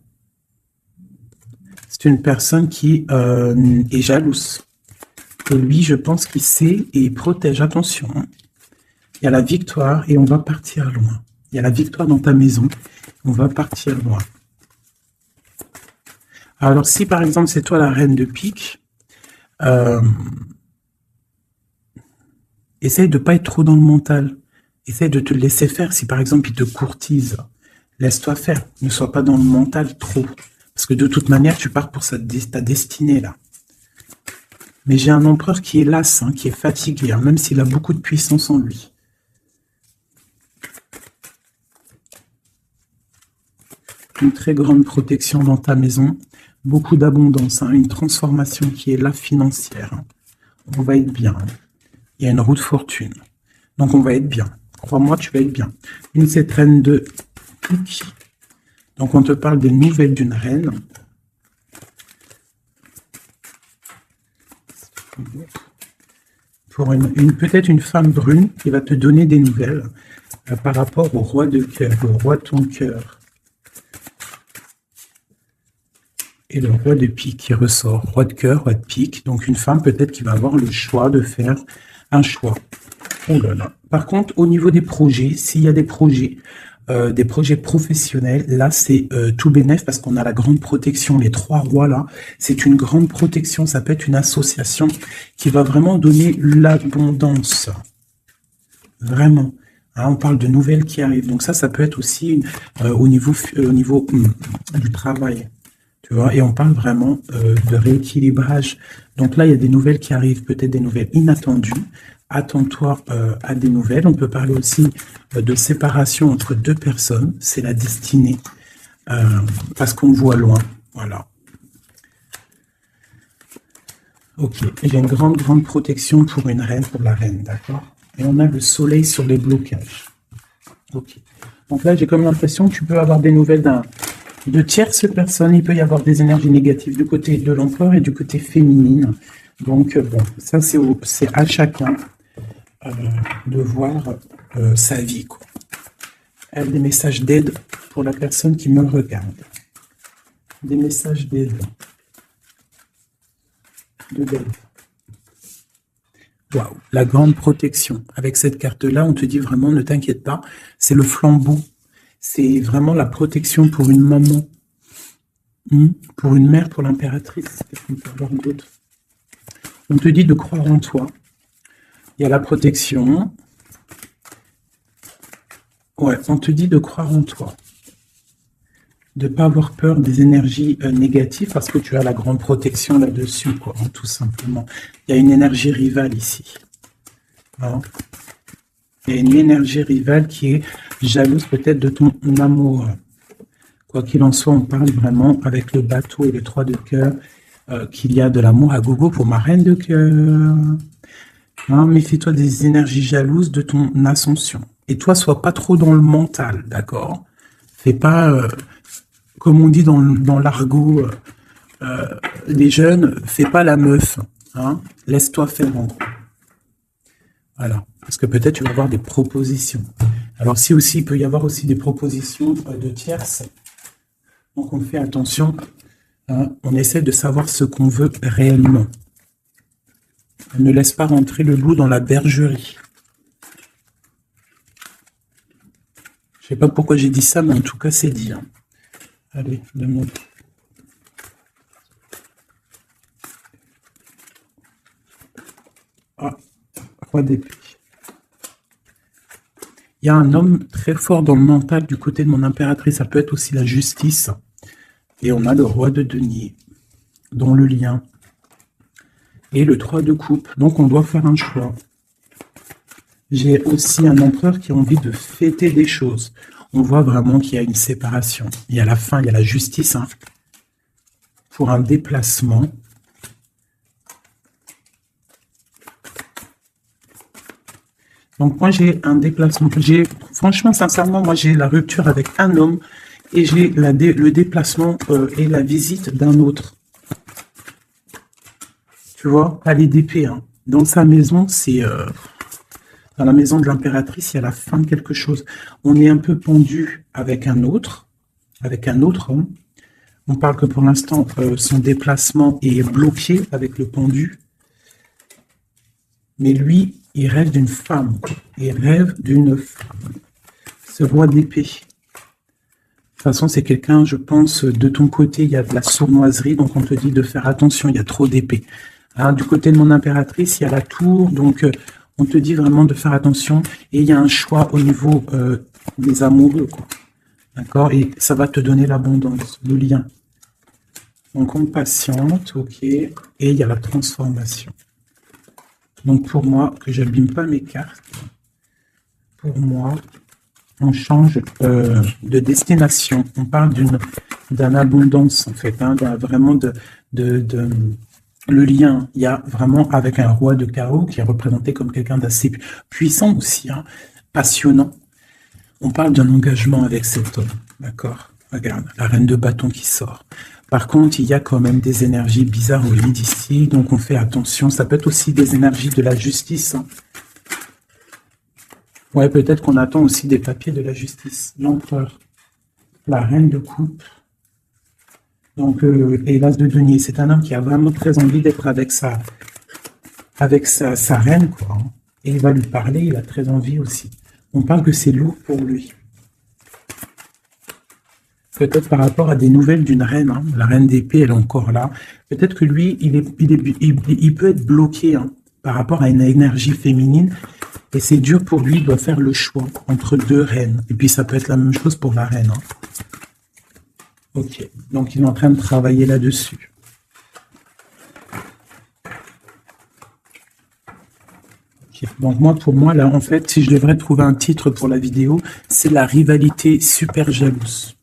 C'est une personne qui est jalouse. Et lui, je pense qu'il sait et il protège. Attention, hein. Il y a la victoire et on va partir loin. Il y a la victoire dans ta maison. On va partir loin. Alors, si par exemple, c'est toi la reine de pique, essaye de ne pas être trop dans le mental. Essaye de te laisser faire. Si par exemple, il te courtise, laisse-toi faire. Ne sois pas dans le mental trop. Parce que de toute manière, tu pars pour ta destinée, là. Mais j'ai un empereur qui est las, hein, qui est fatigué, hein, même s'il a beaucoup de puissance en lui. Une très grande protection dans ta maison. Beaucoup d'abondance, hein, une transformation qui est là financière. Hein. On va être bien. Hein. Il y a une roue de fortune. Donc, on va être bien. Crois-moi, tu vas être bien. Cette reine de pique. Donc, on te parle des nouvelles d'une reine. Pour peut-être une femme brune qui va te donner des nouvelles par rapport au roi de cœur, au roi de ton cœur. Et le roi de pique qui ressort. Roi de cœur, roi de pique. Donc, une femme peut-être qui va avoir le choix de faire un choix. Oh là là. Par contre, au niveau des projets, s'il y a des projets professionnels, là c'est tout bénef parce qu'on a la grande protection, les trois rois là, c'est une grande protection, ça peut être une association qui va vraiment donner l'abondance, vraiment. Hein, on parle de nouvelles qui arrivent, donc ça peut être aussi au niveau du travail, tu vois, et on parle vraiment de rééquilibrage. Donc là, il y a des nouvelles qui arrivent, peut-être des nouvelles inattendues. Attends-toi à des nouvelles. On peut parler aussi de séparation entre deux personnes. C'est la destinée. Parce qu'on voit loin. Voilà. Ok. Il y a une grande, grande protection pour une reine, pour la reine. D'accord. Et on a le soleil sur les blocages. Ok. Donc là, j'ai comme l'impression que tu peux avoir des nouvelles de tierces personnes. Il peut y avoir des énergies négatives du côté de l'empereur et du côté féminine. Donc, bon, ça, c'est à chacun de voir sa vie, quoi. Elle a des messages d'aide pour la personne qui me regarde. Des messages d'aide. Waouh, la grande protection. Avec cette carte-là, on te dit vraiment, ne t'inquiète pas, c'est le flambeau. C'est vraiment la protection pour une maman, pour une mère, pour l'impératrice. Qu'est-ce qu'on peut avoir d'autre? On te dit de croire en toi. Il y a la protection. Ouais, on te dit de croire en toi. De ne pas avoir peur des énergies négatives parce que tu as la grande protection là-dessus, quoi, hein, tout simplement. Il y a une énergie rivale ici. Hein. Il y a une énergie rivale qui est jalouse peut-être de ton amour. Quoi qu'il en soit, on parle vraiment avec le bateau et le 3 de cœur qu'il y a de l'amour à gogo pour ma reine de cœur. Hein, méfie-toi des énergies jalouses de ton ascension. Et toi, sois pas trop dans le mental, d'accord? Fais pas... comme on dit dans l'argot des jeunes, fais pas la meuf, hein, laisse-toi faire en gros. Voilà, parce que peut-être tu vas avoir des propositions. Alors si aussi, il peut y avoir aussi des propositions de tierces, donc on fait attention, hein, on essaie de savoir ce qu'on veut réellement. Ne laisse pas rentrer le loup dans la bergerie. Je sais pas pourquoi j'ai dit ça, mais en tout cas c'est dit. Hein. Allez, donne-moi. Ah, roi d'épée. Il y a un homme très fort dans le mental du côté de mon impératrice. Ça peut être aussi la justice. Et on a le roi de denier dans le lien. Et le 3 de coupe. Donc on doit faire un choix. J'ai aussi un empereur qui a envie de fêter des choses. On voit vraiment qu'il y a une séparation. Il y a la fin, il y a la justice, hein, pour un déplacement. Donc moi j'ai un déplacement. Franchement, sincèrement, moi j'ai la rupture avec un homme et j'ai le déplacement et la visite d'un autre. Tu vois, palais d'épée. Hein. Dans sa maison, c'est... dans la maison de l'impératrice, il y a la fin de quelque chose. On est un peu pendu avec un autre homme. On parle que pour l'instant, son déplacement est bloqué avec le pendu. Mais lui, il rêve d'une femme. Il rêve d'une femme. Ce roi d'épée. De toute façon, c'est quelqu'un, je pense, de ton côté, il y a de la sournoiserie, donc on te dit de faire attention, il y a trop d'épée. Hein, du côté de mon impératrice, il y a la tour, donc... on te dit vraiment de faire attention et il y a un choix au niveau des amoureux, quoi. D'accord? Et ça va te donner l'abondance, le lien. Donc on patiente, ok. Et il y a la transformation. Donc pour moi, que j'abîme pas mes cartes, pour moi, on change de destination. On parle d'une abondance en fait, hein, vraiment le lien, il y a vraiment avec un roi de carreau qui est représenté comme quelqu'un d'assez puissant aussi, hein, passionnant. On parle d'un engagement avec cet homme, d'accord? Regarde, la reine de bâton qui sort. Par contre, il y a quand même des énergies bizarres au lit d'ici, donc on fait attention. Ça peut être aussi des énergies de la justice. Hein. Ouais, peut-être qu'on attend aussi des papiers de la justice. L'empereur, la reine de coupe. Donc, et l'as de denier, c'est un homme qui a vraiment très envie d'être avec sa reine, quoi. Hein. Et il va lui parler, il a très envie aussi. On parle que c'est lourd pour lui. Peut-être par rapport à des nouvelles d'une reine, hein. La reine d'épée, elle est encore là. Peut-être que lui, il peut être bloqué, hein, par rapport à une énergie féminine. Et c'est dur pour lui, il doit faire le choix entre deux reines. Et puis ça peut être la même chose pour la reine, hein. Ok, donc il est en train de travailler là-dessus. Okay. Donc moi, pour moi, là, en fait, si je devrais trouver un titre pour la vidéo, c'est la rivalité super jalouse.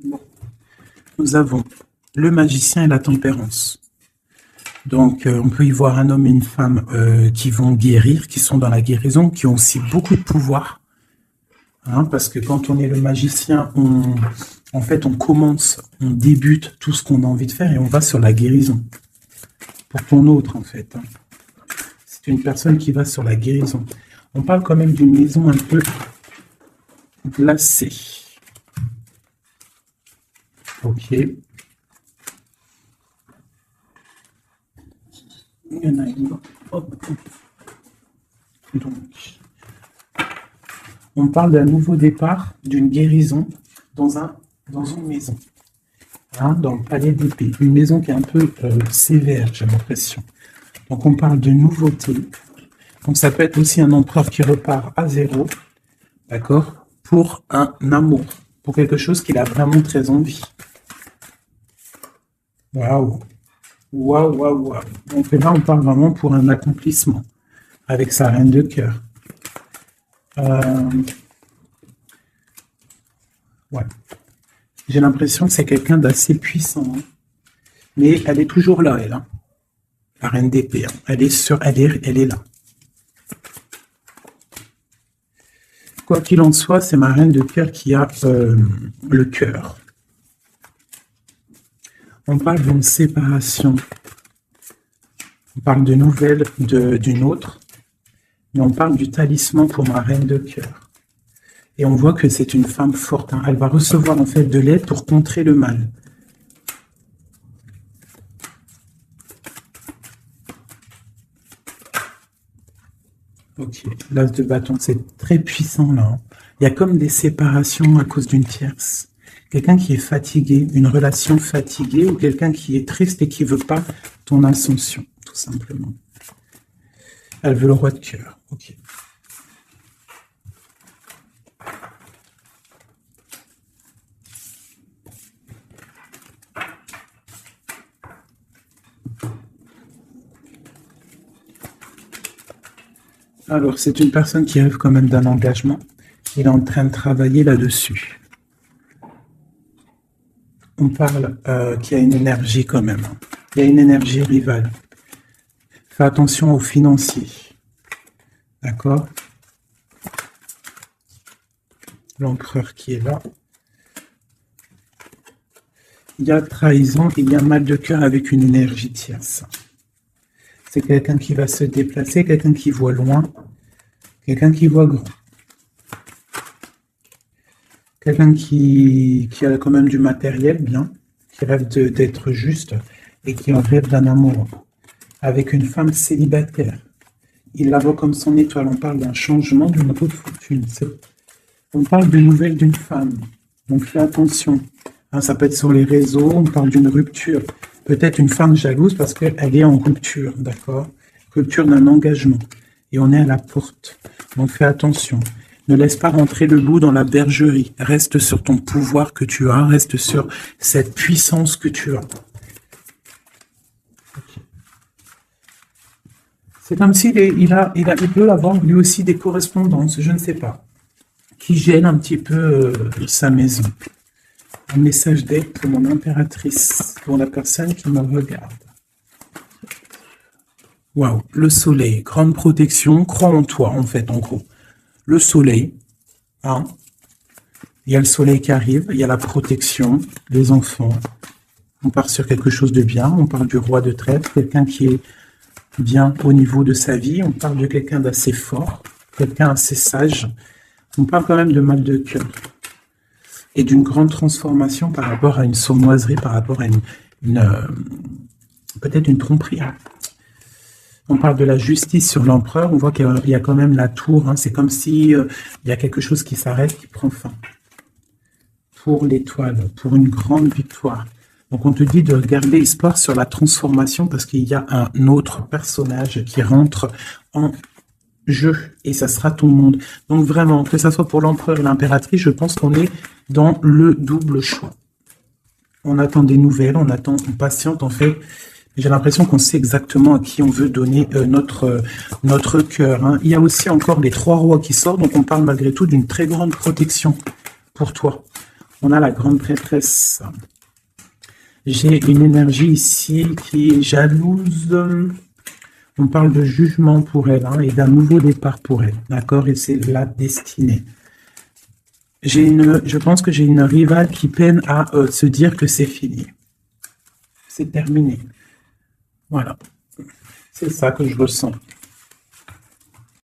Bon. Nous avons le magicien et la tempérance. Donc, on peut y voir un homme et une femme qui vont guérir, qui sont dans la guérison, qui ont aussi beaucoup de pouvoir. hein, parce que quand on est le magicien, en fait, on commence, on débute tout ce qu'on a envie de faire et on va sur la guérison. Pour ton autre, en fait. Hein. C'est une personne qui va sur la guérison. On parle quand même d'une maison un peu glacée. Ok. Il y en a une. Hop. Donc, on parle d'un nouveau départ, d'une guérison dans une maison. Hein, dans le palais d'épée. Une maison qui est un peu sévère, j'ai l'impression. Donc, on parle de nouveauté. Donc, ça peut être aussi un empereur qui repart à zéro. D'accord? Pour un amour. Pour quelque chose qu'il a vraiment très envie. Waouh! Waouh, waouh, waouh. Donc là, on parle vraiment pour un accomplissement. Avec sa reine de cœur. Ouais. J'ai l'impression que c'est quelqu'un d'assez puissant. Hein. Mais elle est toujours là, elle. Hein. La reine d'épée. Hein. Elle est là. Quoi qu'il en soit, c'est ma reine de cœur qui a le cœur. On parle d'une séparation. On parle de nouvelles d'une autre. Mais on parle du talisman pour ma reine de cœur. Et on voit que c'est une femme forte. Hein. Elle va recevoir en fait de l'aide pour contrer le mal. Ok, l'as de bâton, c'est très puissant là. Hein. Il y a comme des séparations à cause d'une tierce. Quelqu'un qui est fatigué, une relation fatiguée, ou quelqu'un qui est triste et qui ne veut pas ton ascension, tout simplement. Elle veut le roi de cœur. Ok. Alors, c'est une personne qui rêve quand même d'un engagement. Il est en train de travailler là-dessus. On parle qu'il y a une énergie quand même. Il y a une énergie rivale. Fais attention aux financiers. D'accord? L'empereur qui est là. Il y a trahison, il y a mal de cœur avec une énergie tierce. C'est quelqu'un qui va se déplacer, quelqu'un qui voit loin, quelqu'un qui voit grand. Quelqu'un qui a quand même du matériel, bien, qui rêve d'être juste et qui en rêve d'un amour. Avec une femme célibataire. Il la voit comme son étoile. On parle d'un changement, d'une haute fortune. On parle de nouvelles d'une femme. Donc fais attention. Hein, ça peut être sur les réseaux, on parle d'une rupture. Peut-être une femme jalouse parce qu'elle est en rupture, d'accord? Rupture d'un engagement. Et on est à la porte. Donc fais attention. Ne laisse pas rentrer le loup dans la bergerie. Reste sur ton pouvoir que tu as. Reste sur cette puissance que tu as. Okay. C'est comme s'il il peut avoir lui aussi des correspondances, je ne sais pas, qui gênent un petit peu sa maison. Un message d'aide pour mon impératrice, pour la personne qui me regarde. Waouh, le soleil, grande protection, crois en toi, en fait, en gros. Le soleil, hein, il y a le soleil qui arrive, il y a la protection, les enfants. On part sur quelque chose de bien, on parle du roi de trèfle, quelqu'un qui est bien au niveau de sa vie, on parle de quelqu'un d'assez fort, quelqu'un assez sage. On parle quand même de mal de cœur. Et d'une grande transformation par rapport à une sournoiserie, par rapport à peut-être une tromperie. Hein. On parle de la justice sur l'empereur, on voit qu'il y a quand même la tour, hein. C'est comme si il y a quelque chose qui s'arrête, qui prend fin. Pour l'étoile, pour une grande victoire. Donc on te dit de garder espoir sur la transformation parce qu'il y a un autre personnage qui rentre en jeu et ça sera ton monde. Donc vraiment, que ça soit pour l'empereur et l'impératrice, je pense qu'on est dans le double choix. On attend des nouvelles, on patiente en fait. J'ai l'impression qu'on sait exactement à qui on veut donner notre cœur. Hein. Il y a aussi encore les 3 rois qui sortent, donc on parle malgré tout d'une très grande protection pour toi. On a la grande prêtresse. J'ai une énergie ici qui est jalouse. On parle de jugement pour elle hein, et d'un nouveau départ pour elle. D'accord? Et c'est la destinée. je pense que j'ai une rivale qui peine à se dire que c'est fini. C'est terminé. Voilà. C'est ça que je ressens.